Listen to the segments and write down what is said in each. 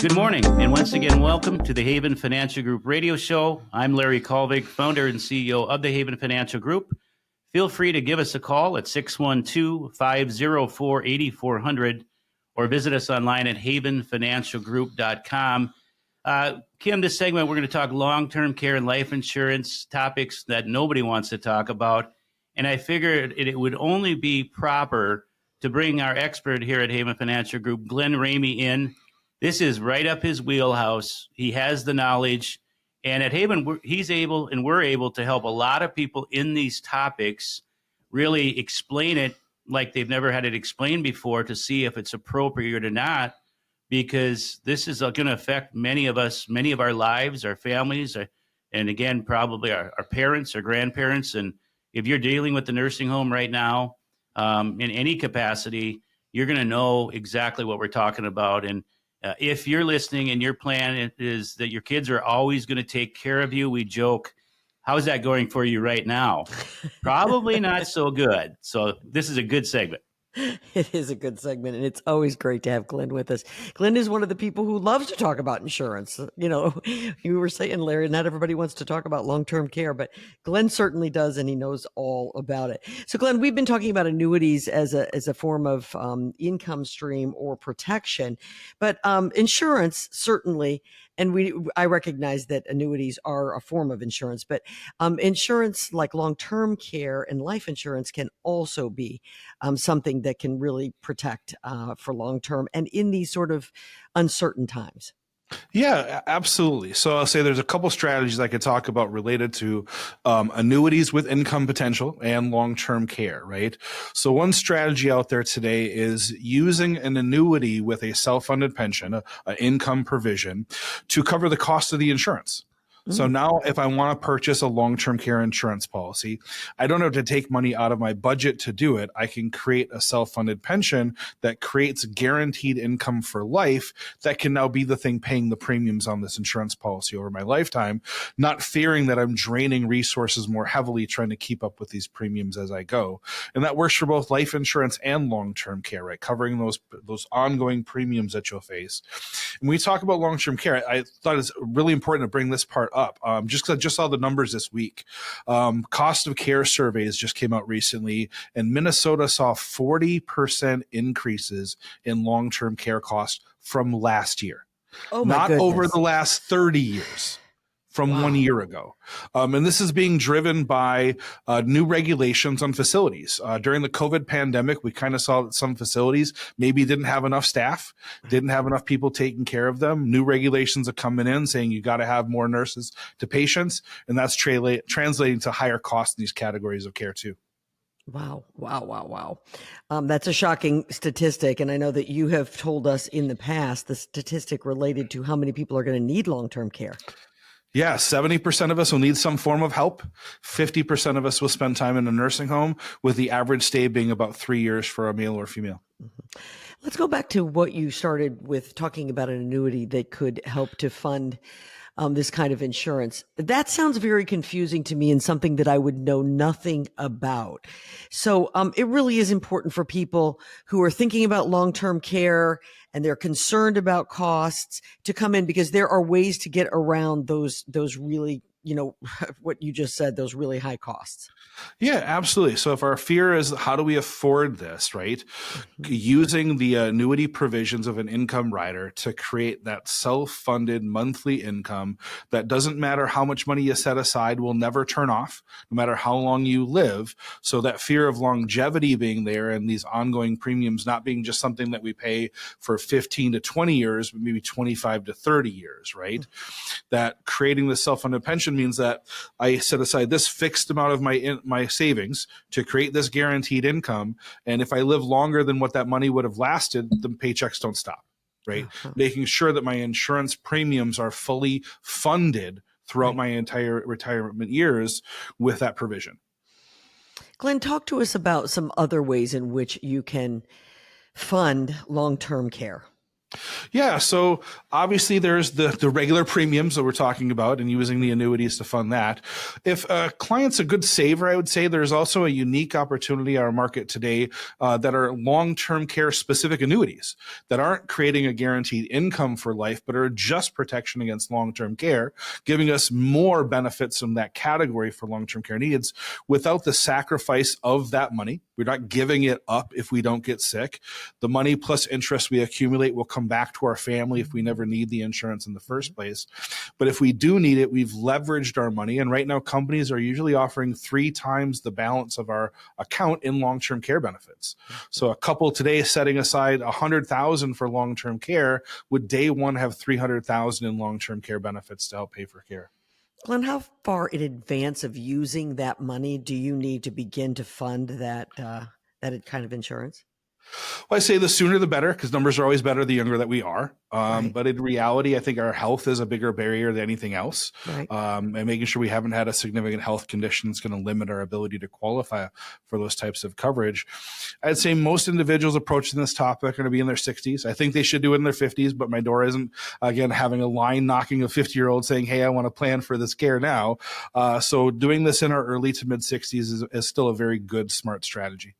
Good morning, and once again, welcome to the Haven Financial Group radio show. I'm Larry Kalvik, founder and CEO of the Haven Financial Group. Feel free to give us a call at 612-504-8400 or visit us online at havenfinancialgroup.com. Kim, this segment, we're going to talk long-term care and life insurance, topics that nobody wants to talk about. And I figured it would only be proper to bring our expert here at Haven Financial Group, Glenn Ramey, in. This is right up his wheelhouse. He has the knowledge. And at Haven, he's able and we're able to help a lot of people in these topics really explain it like they've never had it explained before to see if it's appropriate or not, because this is going to affect many of us, many of our lives, our families, and again, probably our parents, our grandparents. And if you're dealing with the nursing home right now in any capacity, you're going to know exactly what we're talking about. And if you're listening and your plan is that your kids are always going to take care of you, we joke, how's that going for you right now? Probably not so good. So this is a good segment. It is a good segment, and it's always great to have Glenn with us. Glenn is one of the people who loves to talk about insurance. You know, you were saying, Larry, not everybody wants to talk about long-term care, but Glenn certainly does, and he knows all about it. So, Glenn, we've been talking about annuities as a form of income stream or protection, but insurance certainly. And I recognize that annuities are a form of insurance, but insurance like long-term care and life insurance can also be something that can really protect for long-term and in these sort of uncertain times. Yeah, absolutely. So I'll say there's a couple strategies I could talk about related to annuities with income potential and long-term care, right? So one strategy out there today is using an annuity with a self-funded pension, an income provision, to cover the cost of the insurance. So now if I want to purchase a long-term care insurance policy, I don't have to take money out of my budget to do it. I can create a self-funded pension that creates guaranteed income for life that can now be the thing paying the premiums on this insurance policy over my lifetime, not fearing that I'm draining resources more heavily trying to keep up with these premiums as I go. And that works for both life insurance and long-term care, right? Covering those ongoing premiums that you'll face. When we talk about long-term care, I thought it's really important to bring this part up, just because I just saw the numbers this week. Cost of care surveys just came out recently, and Minnesota saw 40% increases in long-term care costs from last year. Oh, my Not goodness. over the last 30 years. From 1 year ago. And this is being driven by new regulations on facilities. During the COVID pandemic, we kind of saw that some facilities maybe didn't have enough staff, didn't have enough people taking care of them. New regulations are coming in saying you got to have more nurses to patients, and that's translating to higher costs in these categories of care too. Wow. That's a shocking statistic. And I know that you have told us in the past the statistic related to how many people are going to need long-term care. Yeah, 70% of us will need some form of help. 50% of us will spend time in a nursing home, with the average stay being about 3 years for a male or female. Mm-hmm. Let's go back to what you started with, talking about an annuity that could help to fund this kind of insurance. That sounds very confusing to me and something that I would know nothing about. So it really is important for people who are thinking about long-term care and they're concerned about costs to come in, because there are ways to get around those really, you know, what you just said, those really high costs. Yeah, absolutely. So if our fear is how do we afford this, right? Using the annuity provisions of an income rider to create that self-funded monthly income that doesn't matter how much money you set aside, will never turn off, no matter how long you live. So that fear of longevity being there and these ongoing premiums not being just something that we pay for 15 to 20 years, but maybe 25 to 30 years, right? That creating the self-funded pension means that I set aside this fixed amount of my savings to create this guaranteed income. And if I live longer than what that money would have lasted, the paychecks don't stop, right? Uh-huh. Making sure that my insurance premiums are fully funded throughout my entire retirement years with that provision. Glenn, talk to us about some other ways in which you can fund long-term care. Yeah, so obviously there's the regular premiums that we're talking about and using the annuities to fund that. If a client's a good saver, I would say there's also a unique opportunity in our market today that are long-term care specific annuities that aren't creating a guaranteed income for life, but are just protection against long-term care, giving us more benefits in that category for long-term care needs without the sacrifice of that money. We're not giving it up if we don't get sick. The money plus interest we accumulate will come back to our family if we never need the insurance in the first place. But if we do need it, we've leveraged our money. And right now, companies are usually offering 3 times the balance of our account in long-term care benefits. So a couple today setting aside $100,000 for long-term care would day one have $300,000 in long-term care benefits to help pay for care. Glenn, how far in advance of using that money do you need to begin to fund that kind of insurance? Well, I say the sooner the better, because numbers are always better the younger that we are. Right. But in reality, I think our health is a bigger barrier than anything else. Right. And making sure we haven't had a significant health condition is going to limit our ability to qualify for those types of coverage. I'd say most individuals approaching this topic are going to be in their 60s. I think they should do it in their 50s, but my door isn't, again, having a line knocking of 50-year-olds saying, hey, I want to plan for this care now. So doing this in our early to mid 60s is still a very good, smart strategy.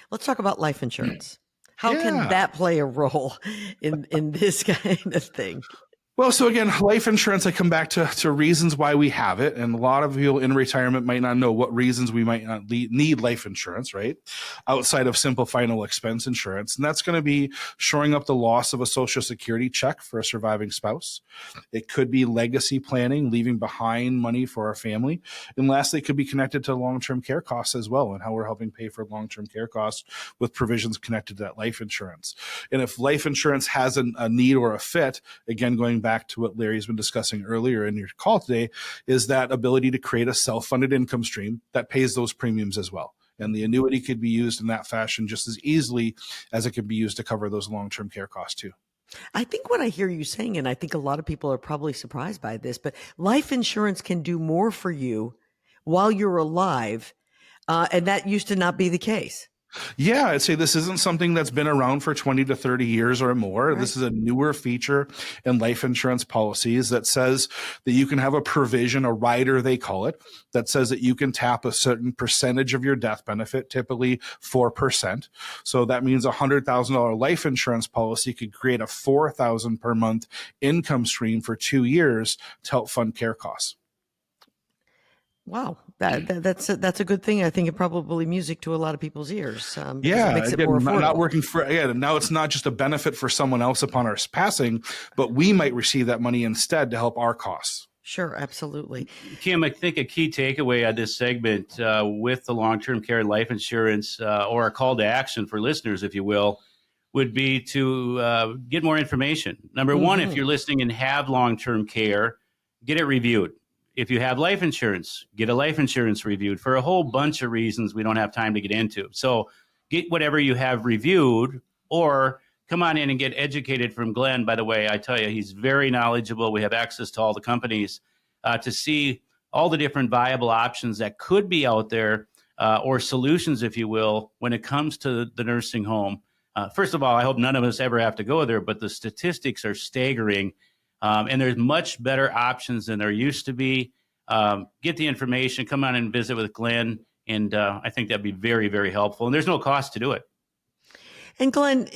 Let's talk about life insurance. How Yeah. can that play a role in this kind of thing? Well, so again, life insurance, I come back to reasons why we have it. And a lot of people in retirement might not know what reasons we might not need life insurance, right? Outside of simple final expense insurance. And that's going to be shoring up the loss of a Social Security check for a surviving spouse. It could be legacy planning, leaving behind money for our family. And lastly, it could be connected to long-term care costs as well, and how we're helping pay for long-term care costs with provisions connected to that life insurance. And if life insurance has a need or a fit, again, going back to what Larry's been discussing earlier in your call today, is that ability to create a self-funded income stream that pays those premiums as well. And the annuity could be used in that fashion just as easily as it could be used to cover those long-term care costs too. I think what I hear you saying, and I think a lot of people are probably surprised by this, but life insurance can do more for you while you're alive. And that used to not be the case. Yeah, I'd say this isn't something that's been around for 20 to 30 years or more. Right. This is a newer feature in life insurance policies that says that you can have a provision, a rider they call it, that says that you can tap a certain percentage of your death benefit, typically 4%. So that means a $100,000 life insurance policy could create a $4,000 per month income stream for 2 years to help fund care costs. Wow, that's a good thing. I think it probably music to a lot of people's ears. Because Yeah, it makes it again, more affordable. not working for, again, now it's not just a benefit for someone else upon our passing, but we might receive that money instead to help our costs. Sure, absolutely. Kim, I think a key takeaway on this segment with the long-term care and life insurance, or a call to action for listeners, if you will, would be to get more information. Number one, if you're listening and have long-term care, get it reviewed. If you have life insurance, get a life insurance reviewed for a whole bunch of reasons we don't have time to get into. So get whatever you have reviewed, or come on in and get educated from Glenn. By the way, I tell you, he's very knowledgeable. We have access to all the companies to see all the different viable options that could be out there, or solutions, if you will, when it comes to the nursing home. First of all, I hope none of us ever have to go there, but the statistics are staggering. And there's much better options than there used to be. Get the information, come on and visit with Glenn. And I think that'd be very, very helpful. And there's no cost to do it. And Glenn,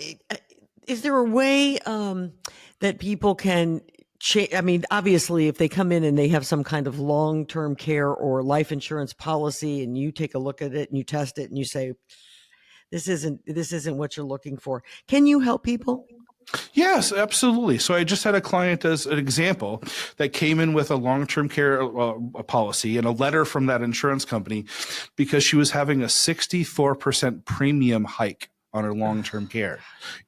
is there a way that people can change? I mean, obviously, if they come in and they have some kind of long-term care or life insurance policy, and you take a look at it and you test it and you say, this isn't what you're looking for. Can you help people? Yes, absolutely. So I just had a client as an example that came in with a long-term care policy and a letter from that insurance company because she was having a 64% premium hike on her long-term care.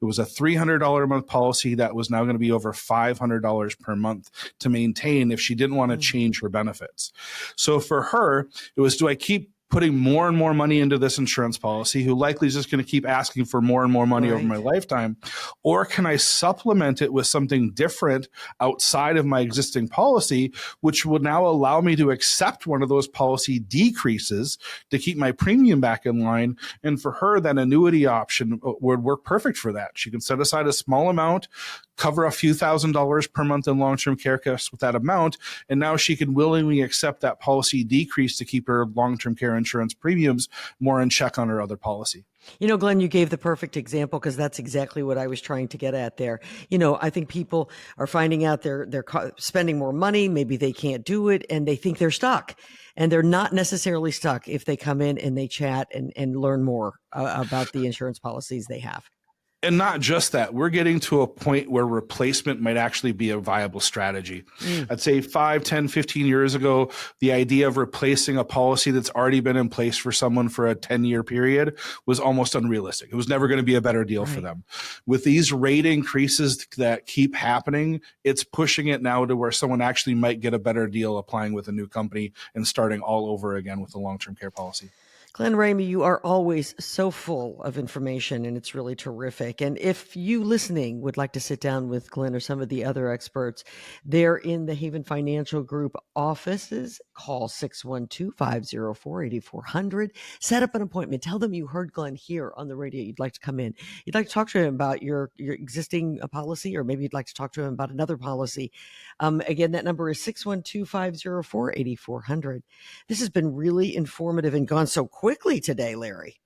It was a $300 a month policy that was now going to be over $500 per month to maintain if she didn't want to change her benefits. So for her, it was, do I keep putting more and more money into this insurance policy, who likely is just going to keep asking for more and more money over my lifetime? Or can I supplement it with something different outside of my existing policy, which will now allow me to accept one of those policy decreases to keep my premium back in line? And for her, that annuity option would work perfect for that. She can set aside a small amount, cover a few $1,000s per month in long-term care costs with that amount, and now she can willingly accept that policy decrease to keep her long-term care insurance premiums more in check on her other policy. You know, Glenn, you gave the perfect example, because that's exactly what I was trying to get at there. You know, I think people are finding out they're spending more money. Maybe they can't do it, and they think they're stuck. And they're not necessarily stuck if they come in and they chat and learn more about the insurance policies they have. And not just that, we're getting to a point where replacement might actually be a viable strategy. I'd say 5, 10, 15 years ago, the idea of replacing a policy that's already been in place for someone for a 10-year period was almost unrealistic. It was never going to be a better deal for them. With these rate increases that keep happening, it's pushing it now to where someone actually might get a better deal applying with a new company and starting all over again with a long-term care policy. Glenn Ramey, you are always so full of information, and it's really terrific. And if you listening would like to sit down with Glenn or some of the other experts, they're in the Haven Financial Group offices. Call 612-504-8400. Set up an appointment. Tell them you heard Glenn here on the radio. You'd like to come in. You'd like to talk to him about your existing policy, or maybe you'd like to talk to him about another policy. Again, that number is 612-504-8400. This has been really informative and gone so quickly today, Larry.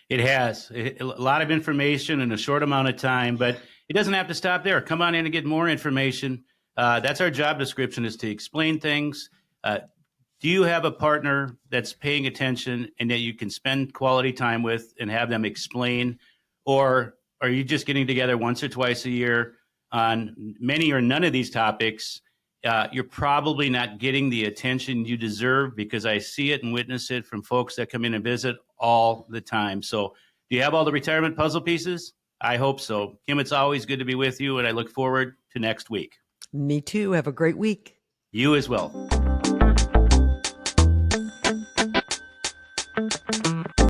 It has a lot of information in a short amount of time, but it doesn't have to stop there. Come on in and get more information. That's our job description, is to explain things. Do you have a partner that's paying attention and that you can spend quality time with and have them explain? Or are you just getting together once or twice a year on many or none of these topics? You're probably not getting the attention you deserve, because I see it and witness it from folks that come in and visit all the time. So do you have all the retirement puzzle pieces? I hope so. Kim, it's always good to be with you, and I look forward to next week. Me too. Have a great week. You as well.